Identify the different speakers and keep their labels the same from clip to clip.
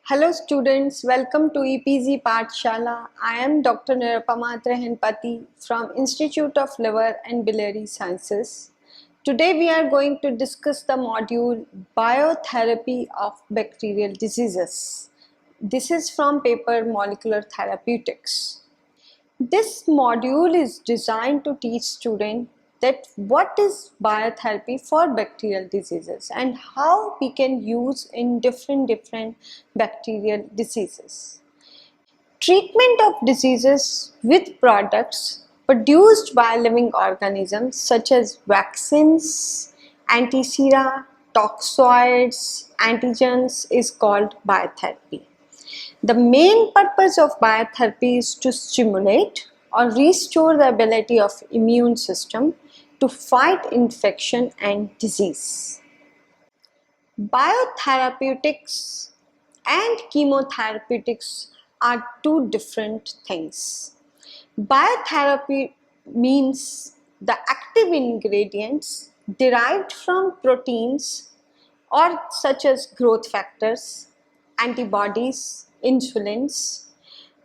Speaker 1: Hello students, welcome to EPZ Pathshala. I am Dr. Nirupama Trehanpati from Institute of Liver and Biliary Sciences. Today we are going to discuss the module Biotherapy of Bacterial Diseases. This is from paper Molecular Therapeutics. This module is designed to teach students that what is biotherapy for bacterial diseases and how we can use in different bacterial diseases. Treatment of diseases with products produced by living organisms such as vaccines, antisera, toxoids, antigens is called biotherapy. The main purpose of biotherapy is to stimulate or restore the ability of immune system to fight infection and disease. Biotherapeutics and chemotherapeutics are two different things. Biotherapy means the active ingredients derived from proteins or such as growth factors, antibodies, insulins,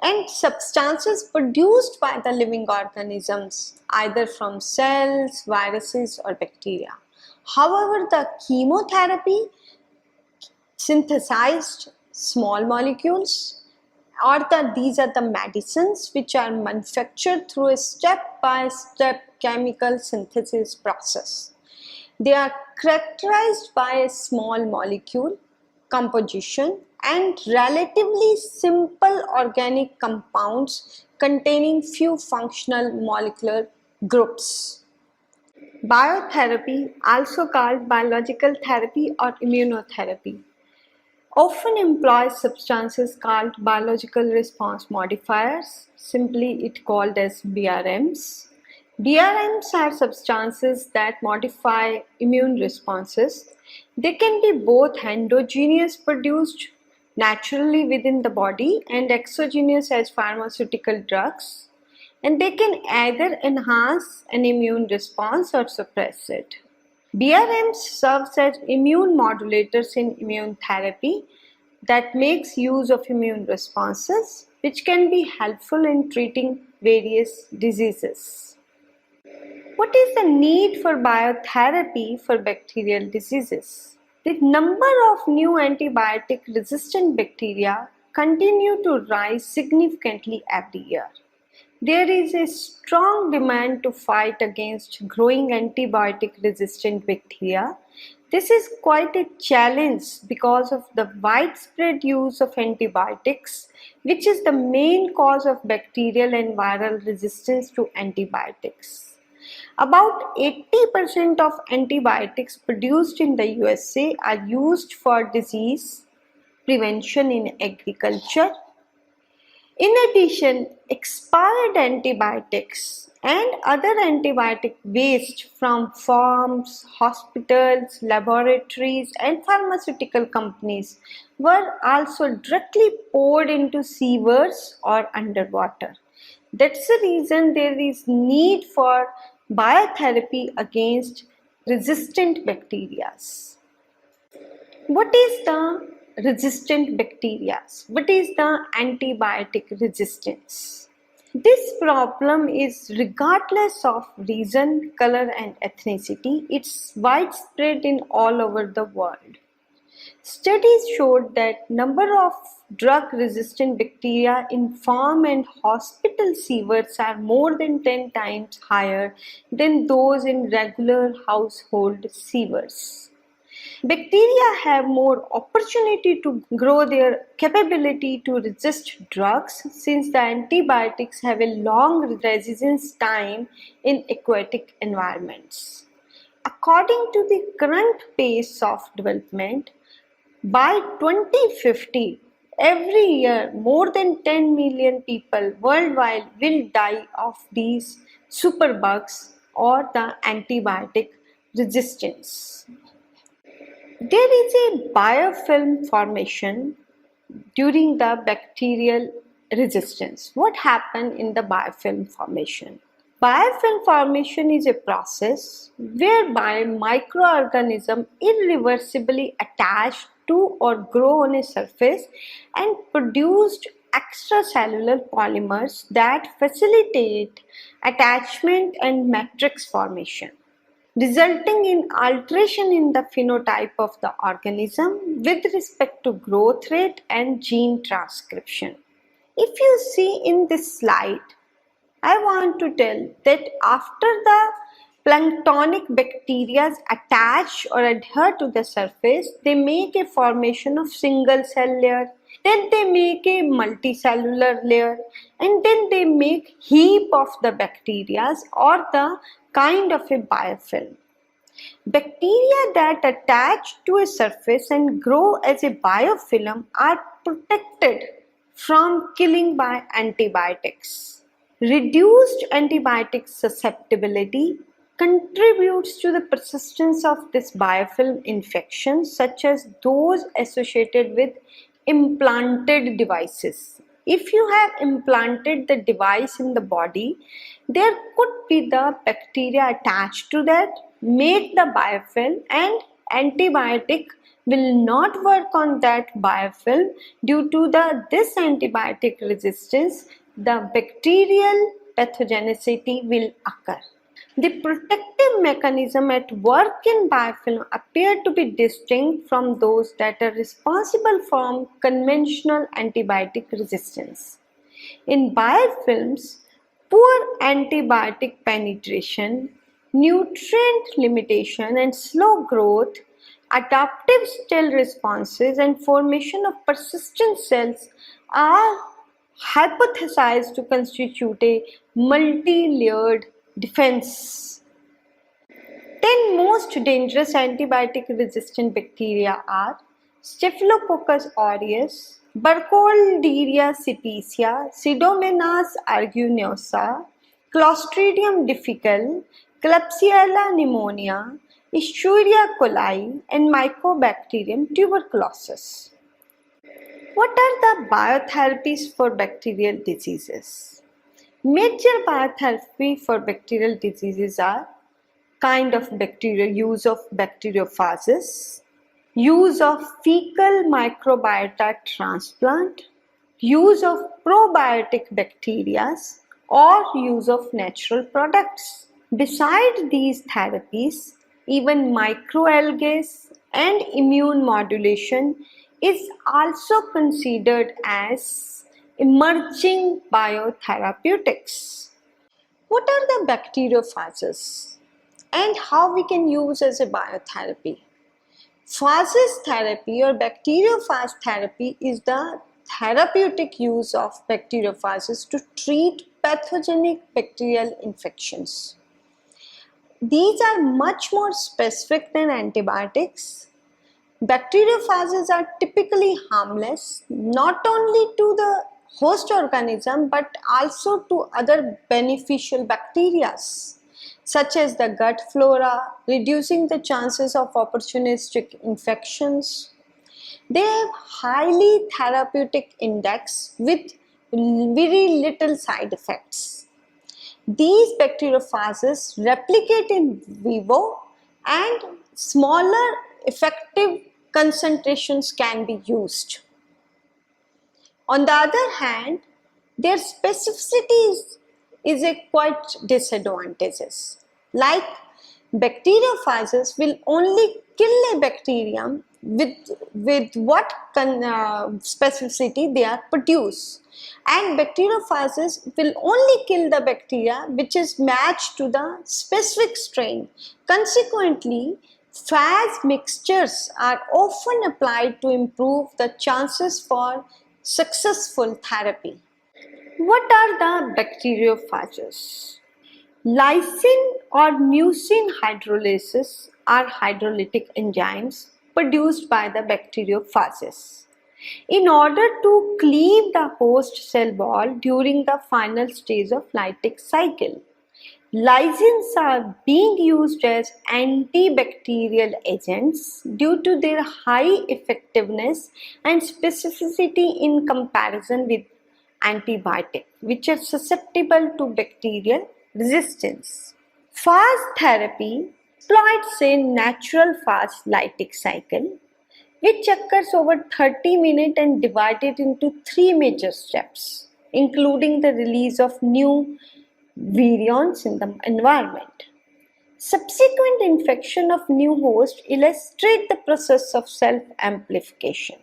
Speaker 1: and substances produced by the living organisms either from cells, viruses or bacteria. However, the chemotherapy synthesized small molecules these are the medicines which are manufactured through a step-by-step chemical synthesis process. They are characterized by a small molecule composition and relatively simple organic compounds containing few functional molecular groups. Biotherapy, also called biological therapy or immunotherapy, often employs substances called biological response modifiers, simply it called as BRMs. BRMs are substances that modify immune responses. They can be both endogenous produced naturally within the body and exogenous as pharmaceutical drugs, and they can either enhance an immune response or suppress it. BRMs serves as immune modulators in immune therapy that makes use of immune responses, which can be helpful in treating various diseases. What is the need for biotherapy for bacterial diseases? The number of new antibiotic resistant bacteria continue to rise significantly every year. There is a strong demand to fight against growing antibiotic resistant bacteria. This is quite a challenge because of the widespread use of antibiotics, which is the main cause of bacterial and viral resistance to antibiotics. About 80% of antibiotics produced in the USA are used for disease prevention in agriculture. In addition, expired antibiotics and other antibiotic waste from farms, hospitals, laboratories and pharmaceutical companies were also directly poured into sewers or underwater. That's the reason there is need for biotherapy against resistant bacteria. What is the resistant bacteria? What is the antibiotic resistance? This problem is regardless of region, color and ethnicity. It's widespread in all over the world. Studies showed that number of drug-resistant bacteria in farm and hospital sewers are more than 10 times higher than those in regular household sewers. Bacteria have more opportunity to grow their capability to resist drugs since the antibiotics have a long resistance time in aquatic environments. According to the current pace of development, by 2050, every year more than 10 million people worldwide will die of these superbugs or the antibiotic resistance. There is a biofilm formation during the bacterial resistance. What happens in the biofilm formation? Biofilm formation is a process whereby microorganisms irreversibly attach to or grow on a surface and produced extracellular polymers that facilitate attachment and matrix formation, resulting in alteration in the phenotype of the organism with respect to growth rate and gene transcription. If you see in this slide, I want to tell that after the planktonic bacteria attach or adhere to the surface, they make a formation of single cell layer, then they make a multicellular layer, and then they make heap of the bacteria or the kind of a biofilm. Bacteria that attach to a surface and grow as a biofilm are protected from killing by antibiotics. Reduced antibiotic susceptibility contributes to the persistence of this biofilm infections, such as those associated with implanted devices. If you have implanted the device in the body, there could be the bacteria attached to that, make the biofilm, and antibiotic will not work on that biofilm. Due to this antibiotic resistance, the bacterial pathogenicity will occur. The protective mechanism at work in biofilm appear to be distinct from those that are responsible for conventional antibiotic resistance. In biofilms, poor antibiotic penetration, nutrient limitation and slow growth, adaptive cell responses and formation of persistent cells are hypothesized to constitute a multi-layered defense. 10 most dangerous antibiotic resistant bacteria are Staphylococcus aureus, Burkholderia cepacia, Pseudomonas aeruginosa, Clostridium difficile, Klebsiella pneumonia, Escherichia coli, and Mycobacterium tuberculosis. What are the biotherapies for bacterial diseases? Major biotherapy for bacterial diseases are kind of bacteria, use of bacteriophages, use of fecal microbiota transplant, use of probiotic bacteria, or use of natural products. Besides these therapies, even microalgae and immune modulation is also considered as emerging biotherapeutics. What are the bacteriophages and how we can use as a biotherapy? Phages therapy or bacteriophage therapy is the therapeutic use of bacteriophages to treat pathogenic bacterial infections. These are much more specific than antibiotics. Bacteriophages are typically harmless not only to the host organism but also to other beneficial bacteria such as the gut flora, reducing the chances of opportunistic infections. They have highly therapeutic index with very little side effects. These bacteriophages replicate in vivo and smaller effective concentrations can be used. On the other hand, their specificity is a quite disadvantageous. Like bacteriophages will only kill a bacterium with what specificity they are produced, and bacteriophages will only kill the bacteria which is matched to the specific strain. Consequently, phage mixtures are often applied to improve the chances for successful therapy. What are the bacteriophages? Lysine or mucin hydrolases are hydrolytic enzymes produced by the bacteriophages in order to cleave the host cell wall during the final stage of lytic cycle. Lysines are being used as antibacterial agents due to their high effectiveness and specificity in comparison with antibiotics, which are susceptible to bacterial resistance. Phage therapy exploits a natural phage lytic cycle. which occurs over 30 minutes and divided into three major steps, including the release of new virions in the environment. Subsequent infection of new hosts illustrate the process of self-amplification.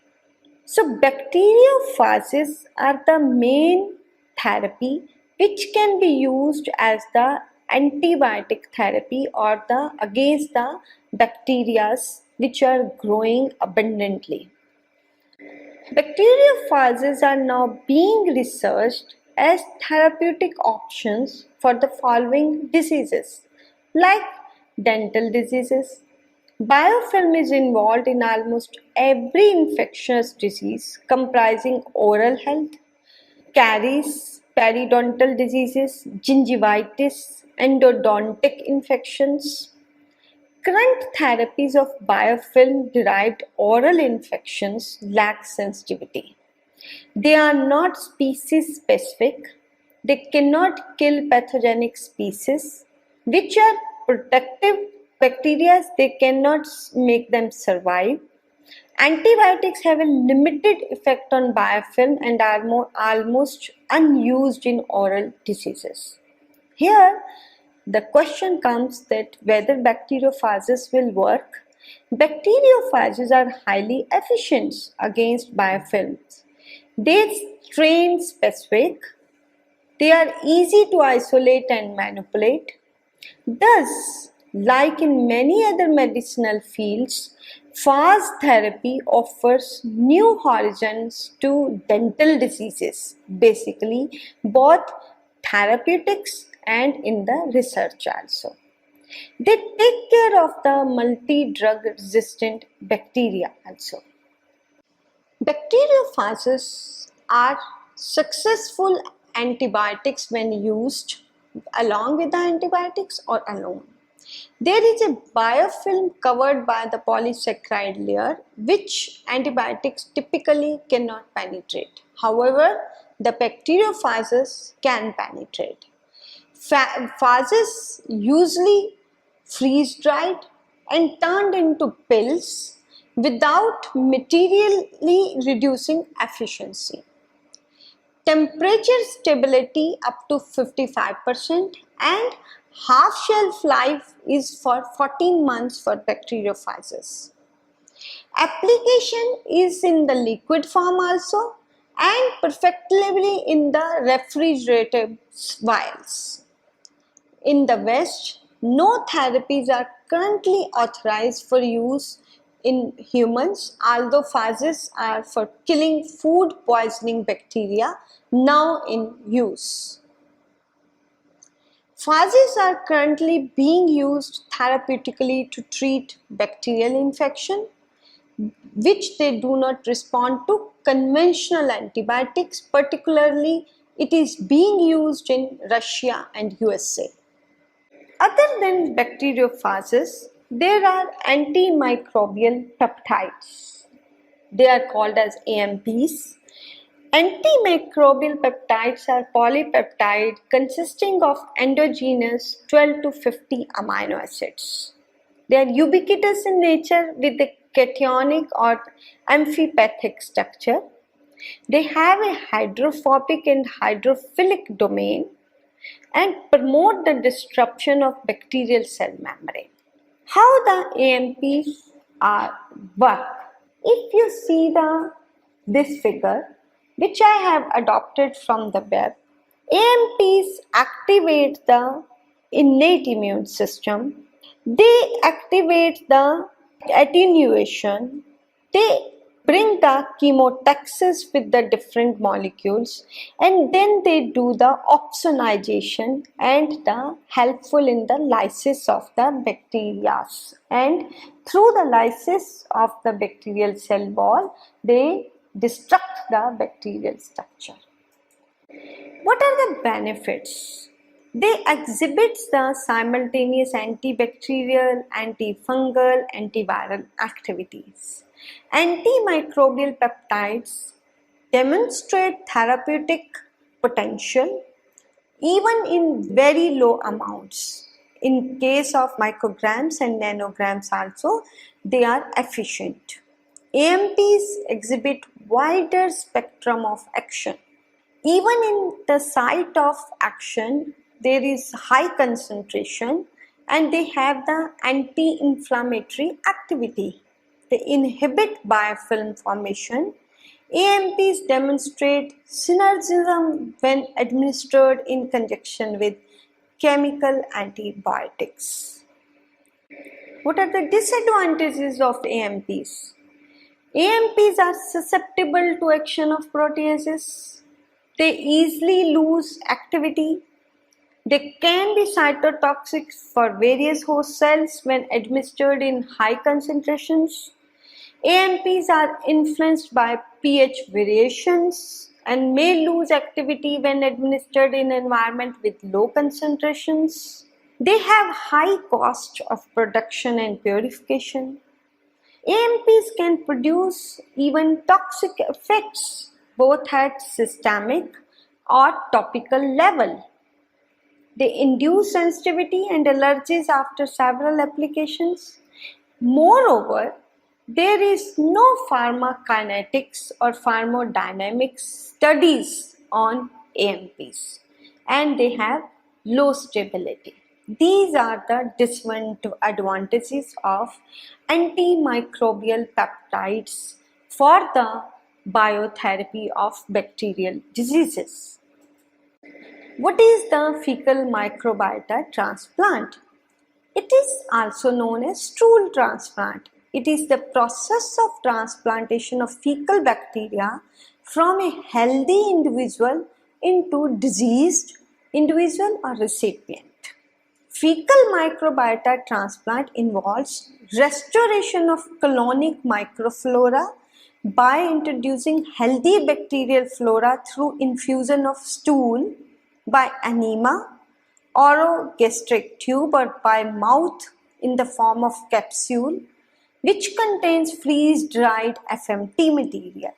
Speaker 1: So bacteriophages are the main therapy which can be used as the antibiotic therapy or the against the bacteria which are growing abundantly. Bacteriophages are now being researched as therapeutic options for the following diseases like dental diseases. Biofilm is involved in almost every infectious disease comprising oral health, caries, periodontal diseases, gingivitis, endodontic infections. Current therapies of biofilm derived oral infections lack sensitivity. They are not species specific. They cannot kill pathogenic species, which are protective bacteria. They cannot make them survive. Antibiotics have a limited effect on biofilm and are almost unused in oral diseases. Here, the question comes that whether bacteriophages will work. Bacteriophages are highly efficient against biofilms. They are strain specific. They are easy to isolate and manipulate. Thus, like in many other medicinal fields, phage therapy offers new horizons to dental diseases, basically both therapeutics and in the research also. They take care of the multi-drug resistant bacteria also. Bacteriophages are successful antibiotics when used along with the antibiotics or alone. There is a biofilm covered by the polysaccharide layer which antibiotics typically cannot penetrate. However, the bacteriophages can penetrate. Phages usually freeze dried and turned into pills without materially reducing efficiency. Temperature stability up to 55% and half shelf life is for 14 months for bacteriophages. Application is in the liquid form also and perfectly in the refrigerated vials. In the West, no therapies are currently authorized for use in humans, although phages are for killing food poisoning bacteria now in use. Phages are currently being used therapeutically to treat bacterial infection, which they do not respond to conventional antibiotics, particularly it is being used in Russia and USA. Other than bacteriophages, there are antimicrobial peptides. They are called as AMPs. Antimicrobial peptides are polypeptide consisting of endogenous 12 to 50 amino acids. They are ubiquitous in nature with a cationic or amphipathic structure. They have a hydrophobic and hydrophilic domain and promote the disruption of bacterial cell membrane. How the AMPs work? If you see this figure, which I have adopted from the web, AMPs activate the innate immune system. They activate the attenuation. They bring the chemotaxis with the different molecules, and then they do the opsonization and the helpful in the lysis of the bacteria, and through the lysis of the bacterial cell wall they destruct the bacterial structure. What are the benefits? They exhibit the simultaneous antibacterial, antifungal, antiviral activities. Antimicrobial peptides demonstrate therapeutic potential even in very low amounts. In case of micrograms and nanograms also, they are efficient. AMPs exhibit wider spectrum of action. Even in the site of action, there is high concentration and they have the anti-inflammatory activity. They inhibit biofilm formation. AMPs demonstrate synergism when administered in conjunction with chemical antibiotics. What are the disadvantages of AMPs? AMPs are susceptible to action of proteases. They easily lose activity. They can be cytotoxic for various host cells when administered in high concentrations. AMPs are influenced by pH variations and may lose activity when administered in an environment with low concentrations. They have high cost of production and purification. AMPs can produce even toxic effects both at systemic or topical level. They induce sensitivity and allergies after several applications. Moreover, there is no pharmacokinetics or pharmacodynamics studies on AMPs and they have low stability. These are the disadvantages of antimicrobial peptides for the biotherapy of bacterial diseases. What is the fecal microbiota transplant? It is also known as stool transplant. It is the process of transplantation of fecal bacteria from a healthy individual into diseased individual or recipient. Fecal microbiota transplant involves restoration of colonic microflora by introducing healthy bacterial flora through infusion of stool by enema, orogastric tube or by mouth in the form of capsule which contains freeze-dried FMT material.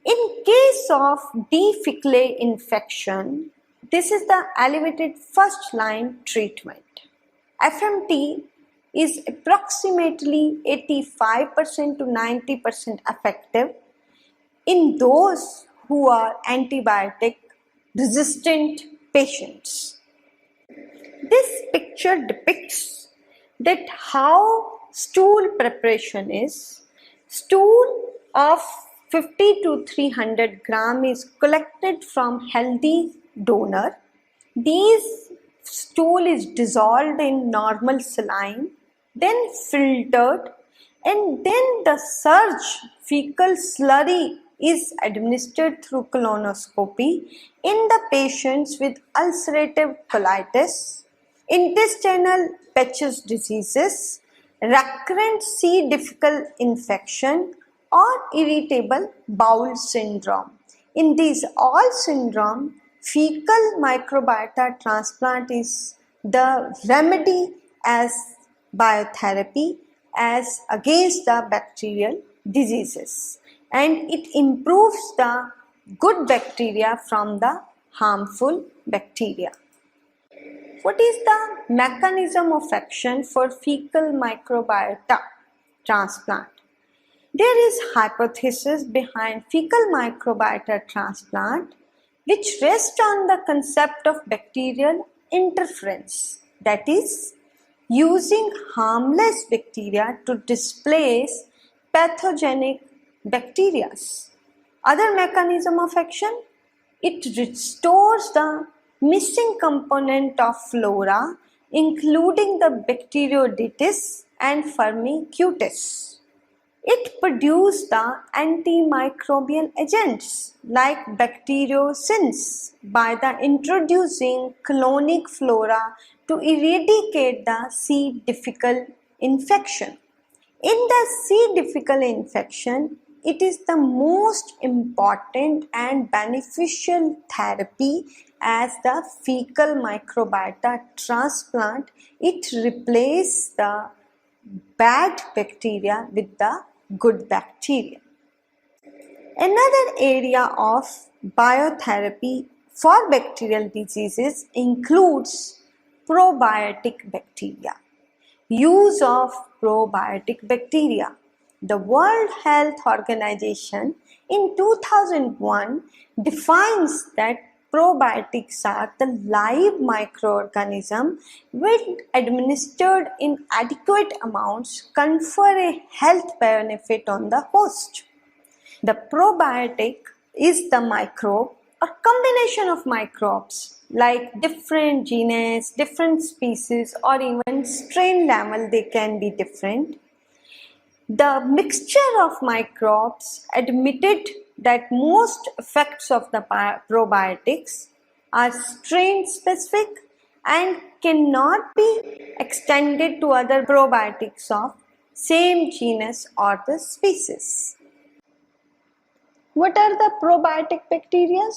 Speaker 1: In case of D. faeculae infection, this is the elevated first line treatment. FMT is approximately 85% to 90% effective in those who are antibiotic resistant patients. This picture depicts that how stool preparation is. Stool of 50 to 300 gram is collected from healthy donor. These stool is dissolved in normal saline, then filtered, and then the surge fecal slurry is administered through colonoscopy in the patients with ulcerative colitis, intestinal Behçet's diseases, recurrent C. difficile infection, or irritable bowel syndrome. In these all syndrome, fecal microbiota transplant is the remedy as biotherapy as against the bacterial diseases, and it improves the good bacteria from the harmful bacteria. What is the mechanism of action for fecal microbiota transplant? There is hypothesis behind fecal microbiota transplant which rests on the concept of bacterial interference, that is, using harmless bacteria to displace pathogenic bacteria. Other mechanism of action, it restores the missing component of flora including the Bacteroidetes and Firmicutes. It produces the antimicrobial agents like bacteriocins by the introducing colonic flora to eradicate the C. difficile infection. In the C. difficile infection, it is the most important and beneficial therapy as the fecal microbiota transplant. It replaces the bad bacteria with the good bacteria. Another area of biotherapy for bacterial diseases includes probiotic bacteria. Use of probiotic bacteria. The World Health Organization in 2001 defines that probiotics are the live microorganism which, administered in adequate amounts, confer a health benefit on the host. The probiotic is the microbe or combination of microbes like different genus, different species, or even strain level they can be different. The mixture of microbes admitted that most effects of the probiotics are strain specific and cannot be extended to other probiotics of same genus or the species. What are the probiotic bacteria?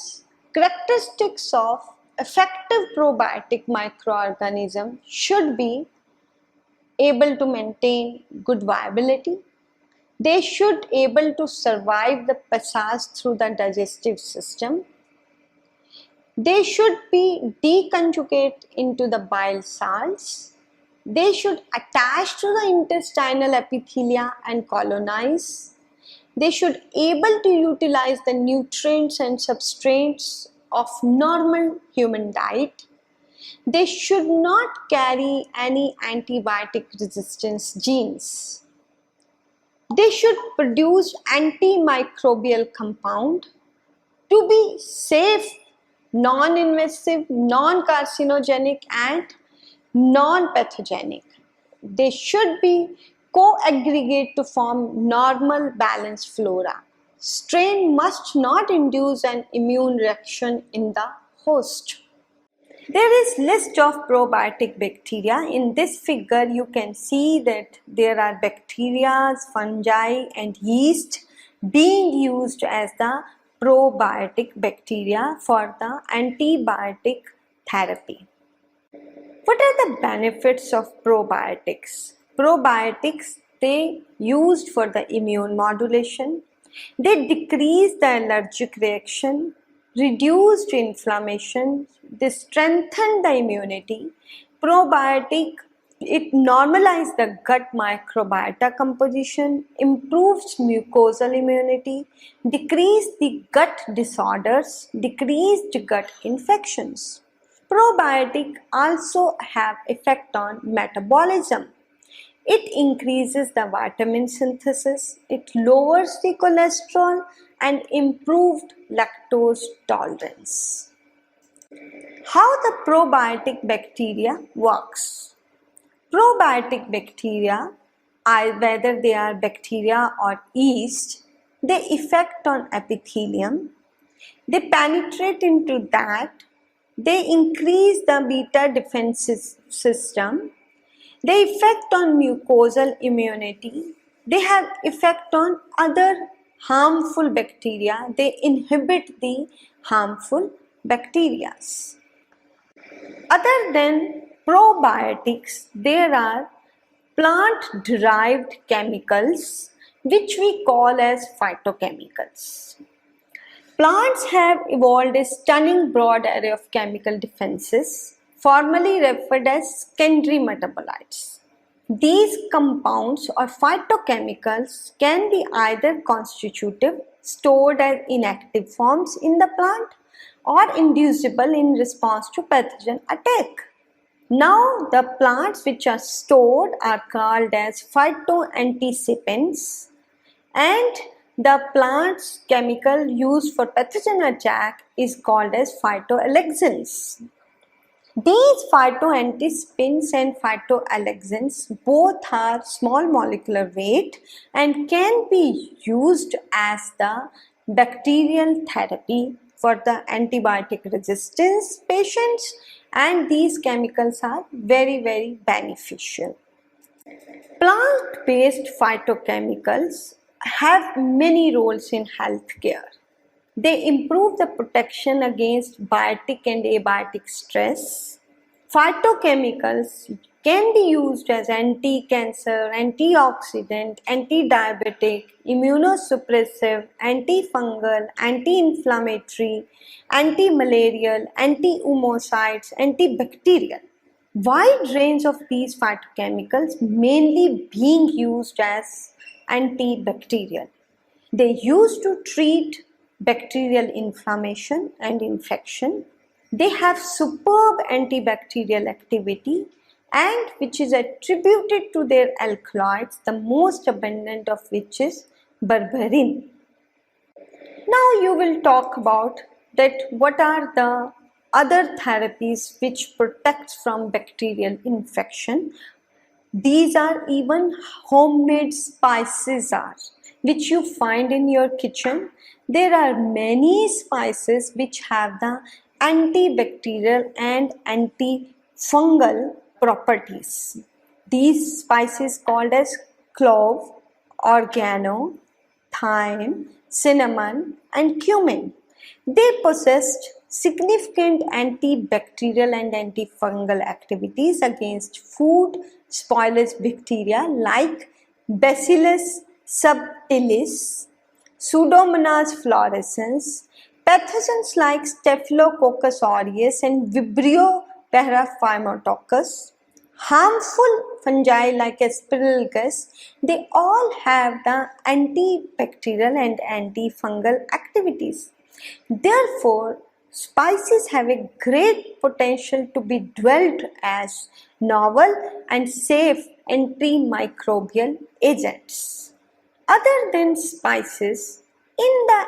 Speaker 1: Characteristics of effective probiotic microorganism should be able to maintain good viability. They should able to survive the passage through the digestive system. They should be deconjugate into the bile salts. They should attach to the intestinal epithelia and colonize. They should able to utilize the nutrients and substrates of normal human diet. They should not carry any antibiotic resistance genes. They should produce antimicrobial compound to be safe, non-invasive, non-carcinogenic and non-pathogenic. They should be co-aggregate to form normal balanced flora. Strain must not induce an immune reaction in the host. There is list of probiotic bacteria. In this figure you can see that there are bacteria, fungi and yeast being used as the probiotic bacteria for the antibiotic therapy. What are the benefits of probiotics? Probiotics, they used for the immune modulation. They decrease the allergic reaction, reduced inflammation, they strengthen the immunity. Probiotic, it normalizes the gut microbiota composition, improves mucosal immunity, decrease the gut disorders, decreased gut infections. Probiotic also have effect on metabolism. It increases the vitamin synthesis, it lowers the cholesterol and improved lactose tolerance. How the probiotic bacteria works? Probiotic bacteria, whether they are bacteria or yeast, they effect on epithelium, they penetrate into that, they increase the beta defense system, they effect on mucosal immunity, they have effect on other harmful bacteria, they inhibit the harmful bacteria. Other than probiotics, there are plant derived chemicals which we call as phytochemicals. Plants have evolved a stunning broad array of chemical defenses, formerly referred as secondary metabolites. These compounds or phytochemicals can be either constitutive, stored as inactive forms in the plant, or inducible in response to pathogen attack. Now, the plants which are stored are called as phytoanticipants, and the plant's chemical used for pathogen attack is called as phytoalexins. These phytoanticipants and phytoalexins both are small molecular weight and can be used as the bacterial therapy for the antibiotic resistance patients, and these chemicals are very beneficial. Plant-based phytochemicals have many roles in healthcare. They improve the protection against biotic and abiotic stress. Phytochemicals can be used as anti-cancer, antioxidant, anti-diabetic, immunosuppressive, antifungal, anti-inflammatory, anti-malarial, anti-oomocytes, antibacterial. Wide range of these phytochemicals mainly being used as antibacterial. They used to treat bacterial inflammation and infection. They have superb antibacterial activity and which is attributed to their alkaloids, the most abundant of which is berberine. Now you will talk about that what are the other therapies which protect from bacterial infection. These are even homemade spices are which you find in your kitchen. There are many spices which have the antibacterial and antifungal properties. These spices called as clove, oregano, thyme, cinnamon and cumin. They possessed significant antibacterial and antifungal activities against food spoilage bacteria like Bacillus subtilis, Pseudomonas fluorescens, pathogens like Staphylococcus aureus and Vibrio paraphymococcus, harmful fungi like Aspergillus, they all have the antibacterial and antifungal activities. Therefore, spices have a great potential to be developed as novel and safe antimicrobial agents. Other than spices, in the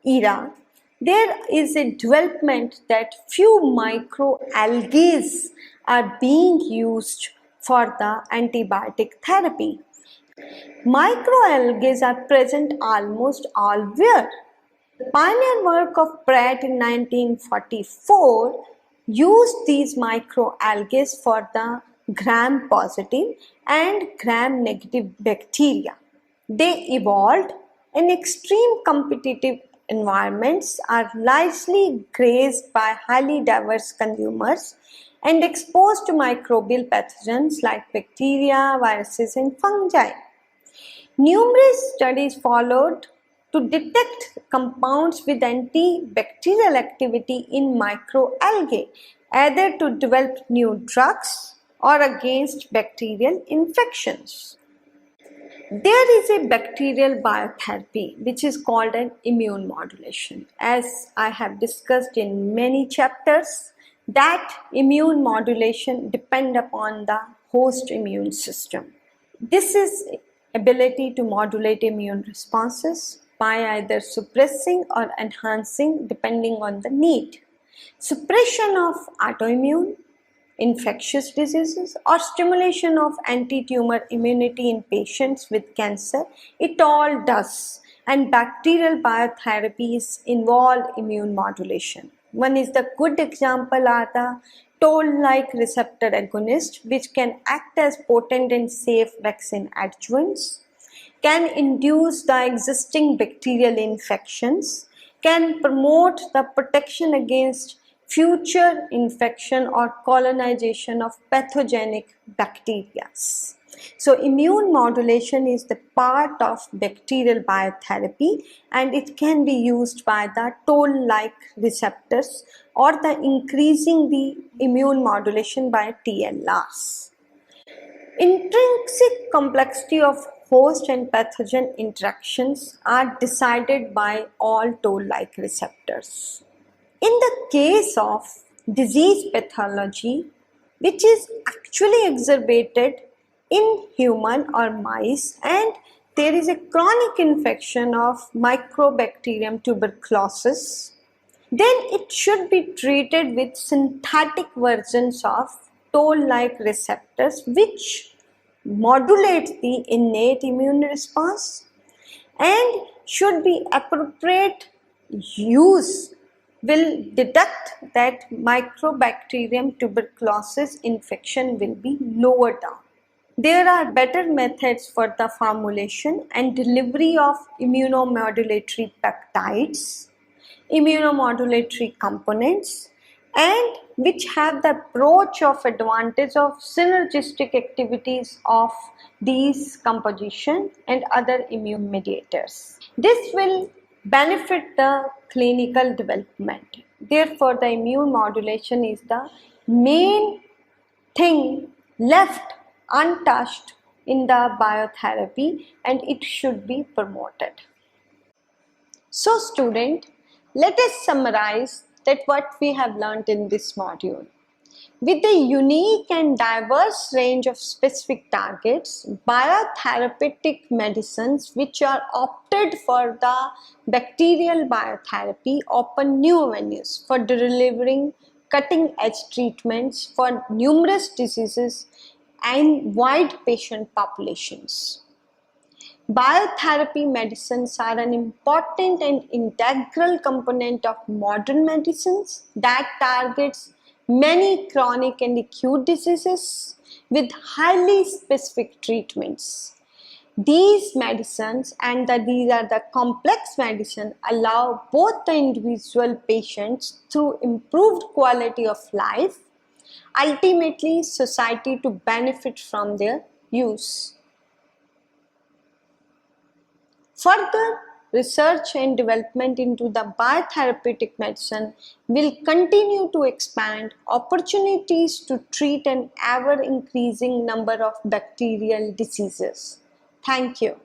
Speaker 1: era, there is a development that few microalgae are being used for the antibiotic therapy. Microalgae are present almost allwhere. The pioneer work of Pratt in 1944 used these microalgae for the gram-positive and gram-negative bacteria. They evolved in extreme competitive environments, are largely grazed by highly diverse consumers and exposed to microbial pathogens like bacteria, viruses and fungi. Numerous studies followed to detect compounds with antibacterial activity in microalgae, either to develop new drugs or against bacterial infections. There is a bacterial biotherapy which is called an immune modulation. As I have discussed in many chapters, that immune modulation depends upon the host immune system. This is ability to modulate immune responses by either suppressing or enhancing depending on the need. Suppression of autoimmune, infectious diseases or stimulation of anti-tumor immunity in patients with cancer, it all does. And bacterial biotherapies involve immune modulation. One is the good example are the toll-like receptor agonists which can act as potent and safe vaccine adjuvants, can induce the existing bacterial infections, can promote the protection against future infection or colonization of pathogenic bacteria. So immune modulation is the part of bacterial biotherapy and it can be used by the toll-like receptors or the increasing the immune modulation by TLRs. Intrinsic complexity of host and pathogen interactions are decided by all toll-like receptors. In the case of disease pathology, which is actually exacerbated in human or mice, and there is a chronic infection of Mycobacterium tuberculosis, then it should be treated with synthetic versions of toll-like receptors which modulate the innate immune response and should be appropriate use will detect that Mycobacterium tuberculosis infection will be lower down. There are better methods for the formulation and delivery of immunomodulatory peptides, immunomodulatory components, and which have the approach of advantage of synergistic activities of these composition and other immune mediators. This will benefit the clinical development. Therefore, the immune modulation is the main thing left untouched in the biotherapy and it should be promoted. So student, let us summarize that what we have learned in this module. With a unique and diverse range of specific targets, biotherapeutic medicines which are opted for the bacterial biotherapy open new avenues for delivering cutting-edge treatments for numerous diseases and wide patient populations. Biotherapy medicines are an important and integral component of modern medicines that targets many chronic and acute diseases with highly specific treatments. These medicines these are the complex medicine allow both the individual patients through improved quality of life, ultimately society to benefit from their use. Further research and development into the biotherapeutic medicine will continue to expand opportunities to treat an ever-increasing number of bacterial diseases. Thank you.